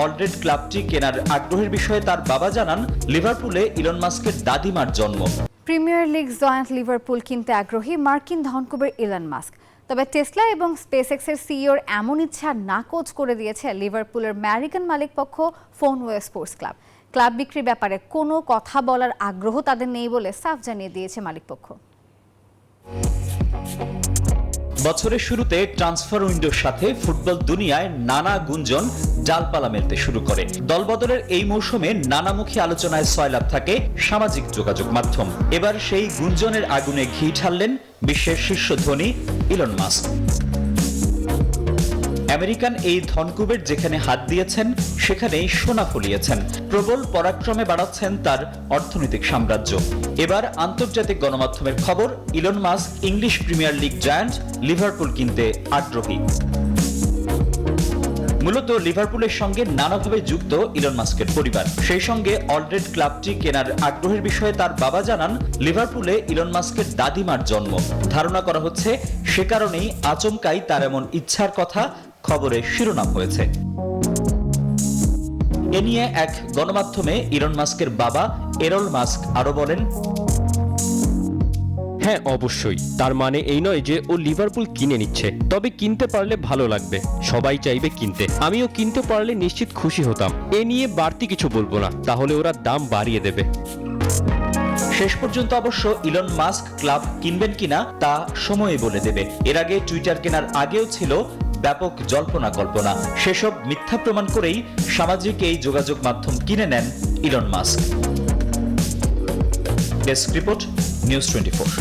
অলরেড ক্লাবটি কেনার আগ্রহের বিষয়ে তার বাবা জানান, লিভারপুলে ইলন মাস্কের দাদিমার জন্ম। প্রিমিয়ার লিগ জয়ান্ট লিভারপুল কিনতে আগ্রহী মার্কিন ধনকুবের ইলন মাস্ক। তবে টেসলা এবং স্পেসএক্সের সিইওর এমন ইচ্ছা নাকচ করে দিয়েছে লিভারপুলের আমেরিকান মালিকপক্ষ ফোনওয়ে স্পোর্টস ক্লাব। ক্লাব বিক্রির ব্যাপারে কোনো কথা বলার আগ্রহ তাদের নেই বলে সাফ জানিয়ে দিয়েছে মালিকপক্ষ। বছরের শুরুতে ট্রান্সফার উইন্ডোর সাথে ফুটবল দুনিয়ায় নানা গুঞ্জন ডালপালা মেলতে শুরু করে। দলবদলের এই মৌসুমে নানামুখী আলোচনায় সয়লাব থাকে সামাজিক যোগাযোগ মাধ্যম। এবার সেই গুঞ্জনের আগুনে ঘি ঢাললেন বিশ্বের শীর্ষ ধনী ইলন মাস্ক। আমেরিকান এই ধনকুবের যেখানে হাত দিয়েছেন সেখানেই সোনা ফলিয়েছেন। প্রবল পরাক্রমে বাড়াচ্ছেন তার অর্থনৈতিক সাম্রাজ্য। এবার আন্তর্জাতিক গণমাধ্যমের খবর, Elon Musk English premier league giant Liverpool কিনতে আগ্রহী। মূলত লিভারপুলের সঙ্গে নানাভাবে যুক্ত ইলন মাস্কের পরিবার। সেই সঙ্গে অলরেড ক্লাবটি কেনার আগ্রহের বিষয়ে তার বাবা জানান, লিভারপুলে ইলন মাস্কের দাদিমার জন্ম। ধারণা করা হচ্ছে সে কারণেই আচমকাই তার এমন ইচ্ছার কথা খবরে শিরোনাম হয়েছে। এ নিয়ে এক গণমাধ্যমে ইলন মাস্কের বাবা এরল মাস্ক আরো বলেন, হ্যাঁ অবশ্যই, তার মানে এই নয় যে ও লিভারপুল কিনে নিচ্ছে, তবে কিনতে পারলে ভালো লাগবে, সবাই চাইবে কিনতে, আমিও কিনতে পারলে নিশ্চিত খুশি হতাম। এ নিয়ে বাড়তি কিছু বলবো না, তাহলে ওরা দাম বাড়িয়ে দেবে। শেষ পর্যন্ত অবশ্য ইলন মাস্ক ক্লাব কিনবেন কিনা তা সময়ে বলে দেবে। এর আগে টুইটার কেনার আগেও ছিল ব্যাপক জল্পনা কল্পনা। সেসব মিথ্যা প্রমাণ করেই সামাজিক এই যোগাযোগ মাধ্যম কিনে নেন Elon Musk. Desk report, news 24।